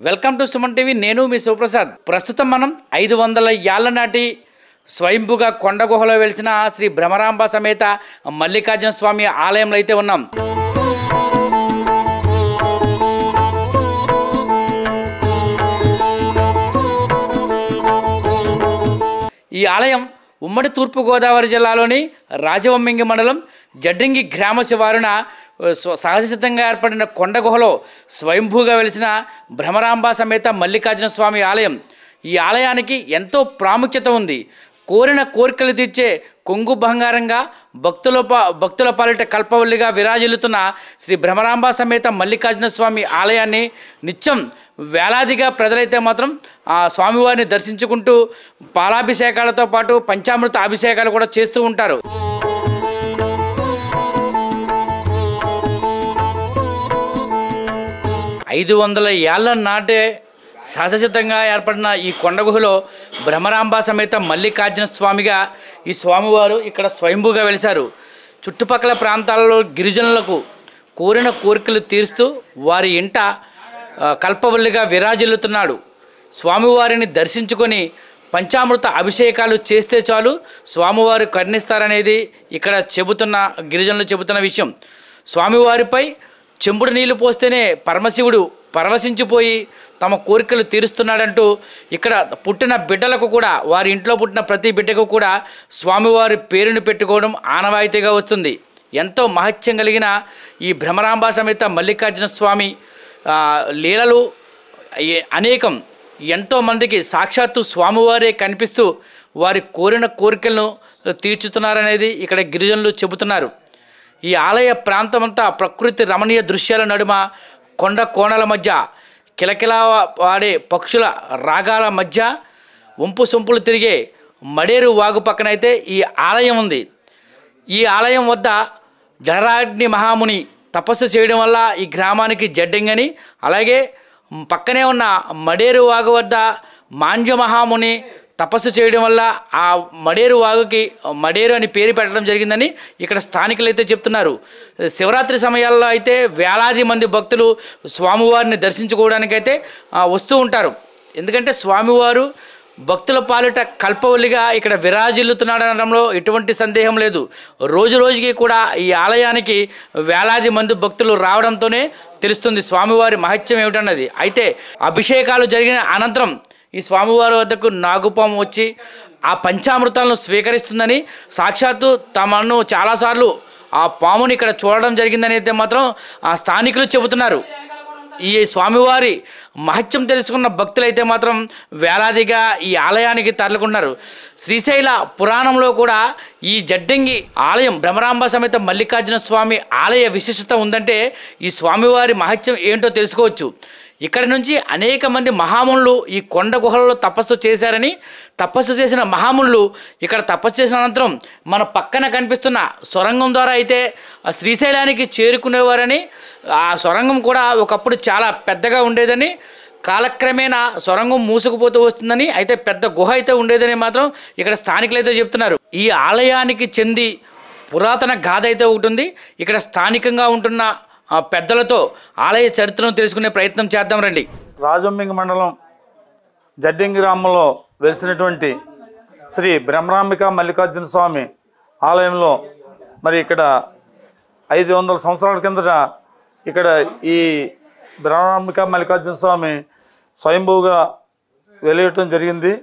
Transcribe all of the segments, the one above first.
Welcome to Suman TV. నేను మీ శివప్రసాద్. ప్రస్తుతం మనం 500 ఏళ్ల నాటి స్వయంభుగా కొండ గుహలో వెలిసిన శ్రీ భ్రమరాంబ సమేత మల్లికార్జున స్వామి ఆలయంలో అయితే ఉన్నాం. ఈ ఆలయం ఉమ్మడి తూర్పుగోదావరి జిల్లాలోని రాజవొమ్మింగి మండలం జడ్రింగి గ్రామ శివారున సహజసిద్ధంగా ఏర్పడిన కొండ గుహలో స్వయంభూగా వెలిసిన భ్రమరాంబ సమేత మల్లికార్జున స్వామి ఆలయం. ఈ ఆలయానికి ఎంతో ప్రాముఖ్యత ఉంది. కోరిన కోరికలు తీర్చే కొంగు బంగారంగా భక్తుల పాలిట కల్పవల్లిగా విరాజిల్లుతున్న శ్రీ భ్రమరాంబ సమేత మల్లికార్జున స్వామి ఆలయాన్ని నిత్యం వేలాదిగా ప్రజలైతే మాత్రం ఆ స్వామివారిని దర్శించుకుంటూ పాలాభిషేకాలతో పాటు పంచామృత అభిషేకాలు కూడా చేస్తూ ఉంటారు. ఐదు 500 ఏళ్ల నాటే సహజసిద్ధంగా ఏర్పడిన ఈ కొండ గుహలో భ్రమరాంబ సమేత మల్లికార్జున స్వామిగా ఈ స్వామివారు ఇక్కడ స్వయంభూగా వెలిశారు. చుట్టుపక్కల ప్రాంతాలలో గిరిజనులకు కోరిన కోరికలు తీరుస్తూ వారి ఇంట కల్పవల్లిగా విరాజిల్లుతున్నాడు. స్వామివారిని దర్శించుకొని పంచామృత అభిషేకాలు చేస్తే చాలు స్వామివారు కరుణిస్తారనేది ఇక్కడ గిరిజనులు చెబుతున్న విషయం. స్వామివారిపై చెంబుడు నీళ్లు పోస్తేనే పరమశివుడు పరవశించిపోయి తమ కోరికలు తీరుస్తున్నాడంటూ ఇక్కడ పుట్టిన బిడ్డలకు కూడా, వారి ఇంట్లో పుట్టిన ప్రతి బిడ్డకు కూడా స్వామివారి పేరుని పెట్టుకోవడం ఆనవాయితీగా వస్తుంది. ఎంతో మహత్యం కలిగిన ఈ భ్రమరాంబ సమేత మల్లికార్జున స్వామి లీలలు అనేకం. ఎంతోమందికి సాక్షాత్తు స్వామివారే కనిపిస్తూ వారి కోరిన కోరికలను తీర్చుతున్నారనేది ఇక్కడ గిరిజనులు చెబుతున్నారు. ఈ ఆలయ ప్రాంతమంతా ప్రకృతి రమణీయ దృశ్యాల నడుమ, కొండ కోణల మధ్య, కిలకిలా వాడే పక్షుల రాగాల మధ్య, వంపు సొంపులు తిరిగే మడేరు వాగు పక్కనైతే ఈ ఆలయం ఉంది. ఈ ఆలయం వద్ద జఠరాగ్ని మహాముని తపస్సు చేయడం వల్ల ఈ గ్రామానికి జడ్డింగని, అలాగే పక్కనే ఉన్న మడేరు వాగు వద్ద మాండ్య మహాముని తపస్సు చేయడం వల్ల ఆ మడేరు వాగుకి మడేరు అని పేరు పెట్టడం జరిగిందని ఇక్కడ స్థానికులు అయితే చెప్తున్నారు. శివరాత్రి సమయాల్లో అయితే వేలాది మంది భక్తులు స్వామివారిని దర్శించుకోవడానికైతే వస్తూ ఉంటారు. ఎందుకంటే స్వామివారు భక్తుల పాలిట కల్పవల్లిగా ఇక్కడ విరాజిల్లుతున్నాడనడంలో ఎటువంటి సందేహం లేదు. రోజు రోజుకి కూడా ఈ ఆలయానికి వేలాది మంది భక్తులు రావడంతోనే తెలుస్తుంది స్వామివారి మహత్యం ఏమిటన్నది. అయితే అభిషేకాలు జరిగిన అనంతరం ఈ స్వామివారి వద్దకు నాగుపాము వచ్చి ఆ పంచామృతాలను స్వీకరిస్తుందని, సాక్షాత్తు తమను చాలాసార్లు ఆ పాముని ఇక్కడ చూడడం జరిగిందని అయితే మాత్రం ఆ స్థానికులు చెబుతున్నారు. ఈ స్వామివారి మహత్యం తెలుసుకున్న భక్తులైతే మాత్రం వేలాదిగా ఈ ఆలయానికి తరలుకుంటున్నారు. శ్రీశైల పురాణంలో కూడా ఈ జడ్డంగి ఆలయం భ్రమరాంబ సమేత మల్లికార్జున స్వామి ఆలయ విశిష్టత ఉందంటే ఈ స్వామివారి మహత్యం ఏంటో తెలుసుకోవచ్చు. ఇక్కడి నుంచి అనేక మంది మహామునులు ఈ కొండ గుహలలో తపస్సు చేశారని, తపస్సు చేసిన మహామునులు ఇక్కడ తపస్సు చేసిన అనంతరం మన పక్కన కనిపిస్తున్న సొరంగం ద్వారా అయితే శ్రీశైలానికి చేరుకునేవారని, ఆ సొరంగం కూడా ఒకప్పుడు చాలా పెద్దగా ఉండేదని, కాలక్రమేణా సొరంగం మూసుకుపోతూ వస్తుందని, అయితే పెద్ద గుహ అయితే ఉండేదని మాత్రం ఇక్కడ స్థానికులు అయితే చెప్తున్నారు. ఈ ఆలయానికి చెంది పురాతన గాథ అయితే ఒకటి ఉంది. ఇక్కడ స్థానికంగా ఉంటున్న పెద్దలతో ఆలయ చరిత్రను తెలుసుకునే ప్రయత్నం చేద్దాం రండి. రాజవొమ్మింగి మండలం జడ్డింగి గ్రామంలో వెలిసినటువంటి శ్రీ భ్రమరాంబిక మల్లికార్జున స్వామి ఆలయంలో మరి ఇక్కడ 500 సంవత్సరాల కిందట ఇక్కడ ఈ భ్రమరాంబిక మల్లికార్జున స్వామి స్వయంభూగా వెలియటం జరిగింది.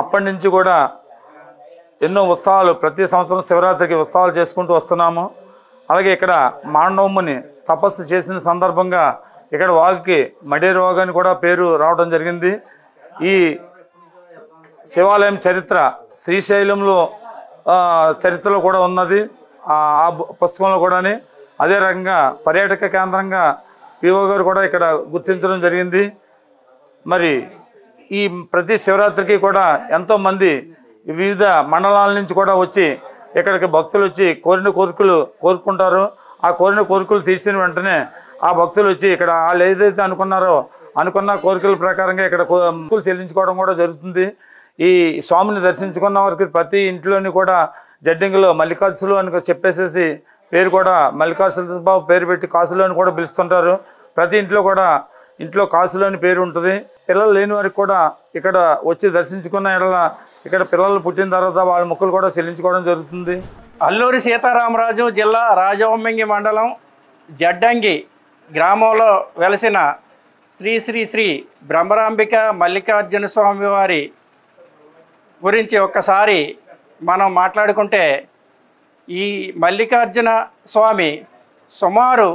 అప్పటి నుంచి కూడా ఎన్నో ఉత్సవాలు, ప్రతి సంవత్సరం శివరాత్రికి ఉత్సవాలు చేసుకుంటూ వస్తున్నాము. అలాగే ఇక్కడ మాండవముని తపస్సు చేసిన సందర్భంగా ఇక్కడ వాగుకి మడేరు వాగు అని కూడా పేరు రావడం జరిగింది. ఈ శివాలయం చరిత్ర శ్రీశైలంలో చరిత్రలో కూడా ఉన్నది, ఆ పుస్తకంలో కూడా. అదే రకంగా పర్యాటక కేంద్రంగా పిఓ గారు కూడా ఇక్కడ గుర్తించడం జరిగింది. మరి ఈ ప్రతి శివరాత్రికి కూడా ఎంతోమంది వివిధ మండలాల నుంచి కూడా వచ్చి ఇక్కడికి భక్తులు వచ్చి కోరిన కోరికలు కోరుకుంటారు. ఆ కోరిన కోరికలు తీర్చిన వెంటనే ఆ భక్తులు వచ్చి ఇక్కడ వాళ్ళు ఏదైతే అనుకున్న కోరికల ప్రకారంగా ఇక్కడ కోరికలు చెల్లించుకోవడం కూడా జరుగుతుంది. ఈ స్వామిని దర్శించుకున్న వారికి ప్రతి ఇంట్లోని కూడా జడ్డింగిలో మల్లికార్జులు అని చెప్పేసేసి పేరు కూడా మల్లికార్జున బాబు పేరు పెట్టి కాసులు అని కూడా పిలుస్తుంటారు. ప్రతి ఇంట్లో కూడా ఇంట్లో కాసులు అని పేరు ఉంటుంది. పిల్లలు లేని వారికి కూడా ఇక్కడ వచ్చి దర్శించుకున్న ఎడల ఇక్కడ పిల్లలు పుట్టిన తర్వాత వాళ్ళ మొక్కులు కూడా చెల్లించుకోవడం జరుగుతుంది. అల్లూరి సీతారామరాజు జిల్లా రాజవొమ్మంగి మండలం జడ్డంగి గ్రామంలో వెలసిన శ్రీ శ్రీ శ్రీ బ్రహ్మరాంబిక మల్లికార్జున స్వామి వారి గురించి ఒక్కసారి మనం మాట్లాడుకుంటే, ఈ మల్లికార్జున స్వామి సుమారు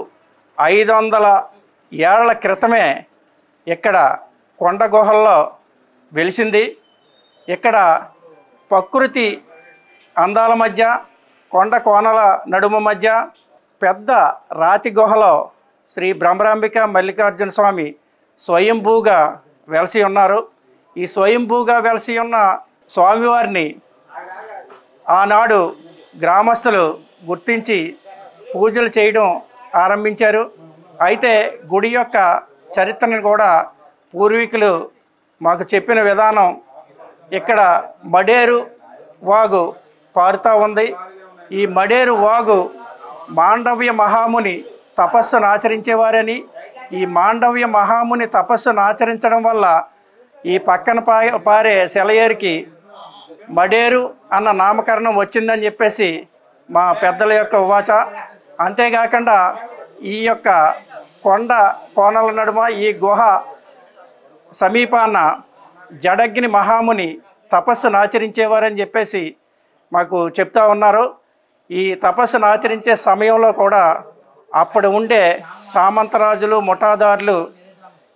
500 ఏళ్ల క్రితమే ఇక్కడ కొండ గుహల్లో వెలిసింది. ఇక్కడ ప్రకృతి అందాల మధ్య, కొండ కోనల నడుమ మధ్య పెద్ద రాతి గుహలో శ్రీ బ్రహ్మరాంబిక మల్లికార్జున స్వామి స్వయంభూగా వెలసి ఉన్నారు. ఈ స్వయంభూగా వెలసి ఉన్న స్వామివారిని ఆనాడు గ్రామస్తులు గుర్తించి పూజలు చేయడం ఆరంభించారు. అయితే గుడి యొక్క చరిత్రను కూడా పూర్వీకులు మాకు చెప్పిన విధానం, ఇక్కడ మడేరు వాగు పారుతూ ఉంది. ఈ మడేరు వాగు మాండవ్య మహాముని తపస్సును ఆచరించేవారని, ఈ మాండవ్య మహాముని తపస్సును ఆచరించడం వల్ల ఈ పక్కన పారే సెలయేరుకి మడేరు అన్న నామకరణం వచ్చిందని చెప్పేసి మా పెద్దల యొక్క ఉవాచ. అంతేకాకుండా ఈ యొక్క కొండ కోనల నడుమ ఈ గుహ సమీపాన జడగ్ని మహాముని తపస్సును ఆచరించేవారని చెప్పేసి మాకు చెప్తా ఉన్నారు. ఈ తపస్సును ఆచరించే సమయంలో కూడా అప్పుడు ఉండే సామంతరాజులు, ముఠాదారులు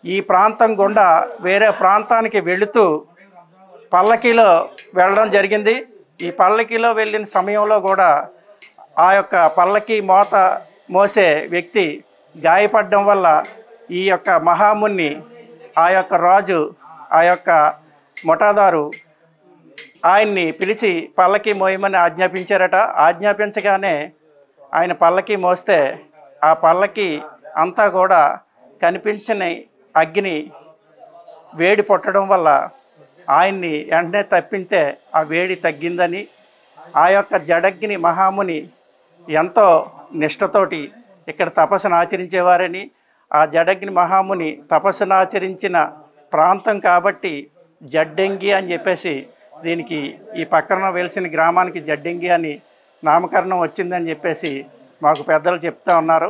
ఈ ప్రాంతం గుండా వేరే ప్రాంతానికి వెళుతూ పల్లకీలో వెళ్ళడం జరిగింది. ఈ పల్లకీలో వెళ్ళిన సమయంలో కూడా ఆ యొక్క పల్లకీ మోసే వ్యక్తి గాయపడడం వల్ల ఈ యొక్క మహాముని, ఆ యొక్క రాజు, ఆ యొక్క ముఠాదారు ఆయన్ని పిలిచి పల్లకీ మోయమని ఆజ్ఞాపించారట. ఆజ్ఞాపించగానే ఆయన పల్లకీ మోస్తే ఆ పల్లకీ అంతా కూడా కనిపించని అగ్ని వేడి పుట్టడం వల్ల ఆయన్ని వెంటనే తప్పితే ఆ వేడి తగ్గిందని, ఆ యొక్క జడగ్ని మహాముని ఎంతో నిష్ఠతోటి ఇక్కడ తపస్సును ఆచరించేవారని, ఆ జడగ్ని మహాముని తపస్సును ఆచరించిన ప్రాంతం కాబట్టి జడ్డంగి అని చెప్పేసి దీనికి ఈ పక్కన వెలిసిన గ్రామానికి జడ్డంగి అని నామకరణం వచ్చిందని చెప్పేసి మాకు పెద్దలు చెప్తా ఉన్నారు.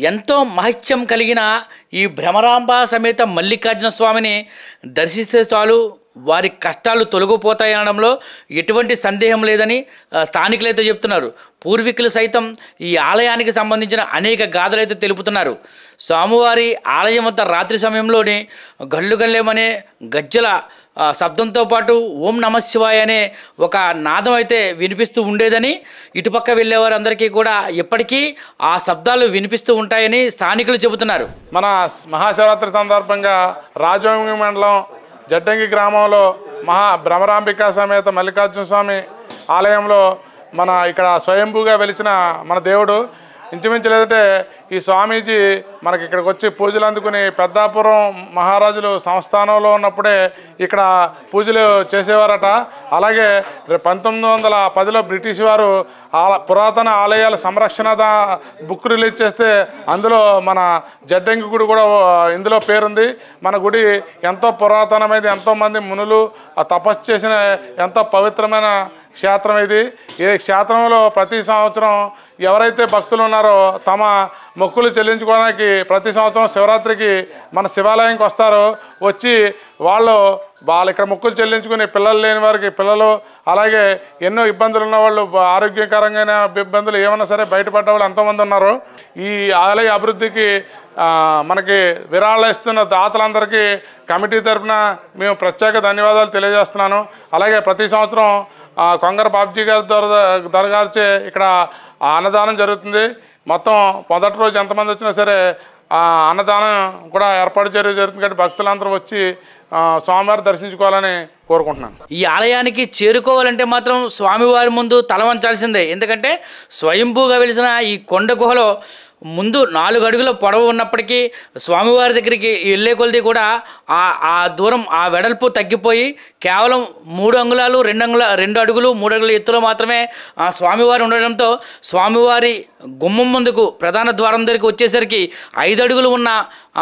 ఎంతో మహత్యం కలిగిన ఈ భ్రమరాంబ సమేత మల్లికార్జున స్వామిని దర్శిస్తే చాలు వారి కష్టాలు తొలగిపోతాయి అనడంలో ఎటువంటి సందేహం లేదని స్థానికులైతే చెప్తున్నారు. పూర్వీకులు సైతం ఈ ఆలయానికి సంబంధించిన అనేక గాథలైతే తెలుపుతున్నారు. స్వామివారి ఆలయం వద్ద రాత్రి సమయంలోనే గల్లు గల్లేమనే గజ్జల శబ్దంతో పాటు ఓం నమశివాయ అనే ఒక నాదం అయితే వినిపిస్తూ ఉండేదని, ఇటుపక్క వెళ్ళేవారందరికీ కూడా ఎప్పటికీ ఆ శబ్దాలు వినిపిస్తూ ఉంటాయని స్థానికులు చెబుతున్నారు. మన మహాశివరాత్రి సందర్భంగా రాజవొమ్మంగి మండలం జడ్డంగి గ్రామంలో భ్రమరాంబిక సమేత మల్లికార్జున స్వామి ఆలయంలో మన ఇక్కడ స్వయంభూగా వెలిసిన మన దేవుడు ఇంచుమించు లేదంటే ఈ స్వామీజీ మనకి ఇక్కడికి వచ్చి పూజలు అందుకుని పెద్దాపురం మహారాజులు సంస్థానంలో ఉన్నప్పుడే ఇక్కడ పూజలు చేసేవారట. అలాగే 1910లో బ్రిటిష్ వారు పురాతన ఆలయాల సంరక్షణ బుక్ రిలీజ్ చేస్తే అందులో మన జడ్డంగి గుడి కూడా ఇందులో పేరుంది. మన గుడి ఎంతో పురాతనమైనది, ఎంతోమంది మునులు తపస్సు చేసిన ఎంతో పవిత్రమైన క్షేత్రం ఇది. ఈ క్షేత్రంలో ప్రతి సంవత్సరం ఎవరైతే భక్తులు ఉన్నారో తమ మొక్కులు చెల్లించుకోవడానికి ప్రతి సంవత్సరం శివరాత్రికి మన శివాలయంకి వస్తారు. వచ్చి వాళ్ళు ఇక్కడ మొక్కులు చెల్లించుకుని పిల్లలు లేని వారికి పిల్లలు, అలాగే ఎన్నో ఇబ్బందులు ఉన్నవాళ్ళు, ఆరోగ్యకరంగా ఇబ్బందులు ఏమన్నా సరే బయటపడ్డ వాళ్ళు ఎంతోమంది ఉన్నారు. ఈ ఆలయ అభివృద్ధికి మనకి విరాళాలు ఇస్తున్న దాతలందరికీ కమిటీ తరఫున మేము ప్రత్యేక ధన్యవాదాలు తెలియజేస్తున్నాను. అలాగే ప్రతి సంవత్సరం కొంగర బాబ్జీ గారి దర్గాచే ఇక్కడ అన్నదానం జరుగుతుంది. మొత్తం మొదటి రోజు ఎంతమంది వచ్చినా సరే అన్నదానం కూడా ఏర్పాటు జరుగుతుంది కాబట్టి భక్తులందరూ వచ్చి స్వామివారి దర్శించుకోవాలని కోరుకుంటున్నాను. ఈ ఆలయానికి చేరుకోవాలంటే మాత్రం స్వామివారి ముందు తల వంచాల్సిందే. ఎందుకంటే స్వయంభూగా వెలిసిన ఈ కొండ గుహలో ముందు 4 అడుగుల పొడవు ఉన్నప్పటికీ స్వామివారి దగ్గరికి వెళ్ళే కొలది కూడా ఆ దూరం ఆ వెడల్పు తగ్గిపోయి కేవలం 3 అంగుళాలు 2 అడుగులు 3 అడుగుల ఎత్తులో మాత్రమే ఆ స్వామివారు ఉండడంతో స్వామివారి గుమ్మం ముందుకు ప్రధాన ద్వారం దగ్గరికి వచ్చేసరికి 5 అడుగులు ఉన్న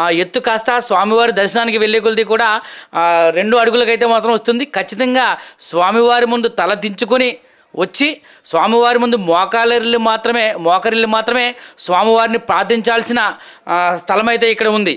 ఆ ఎత్తు కాస్త స్వామివారి దర్శనానికి వెళ్ళే కొలది కూడా 2 అడుగులకైతే మాత్రం వస్తుంది. ఖచ్చితంగా స్వామివారి ముందు తల దించుకొని వచ్చి స్వామివారి ముందు మోకరిల్లి మాత్రమే స్వామివారిని ప్రార్థించాల్సిన స్థలం అయితే ఇక్కడ ఉంది.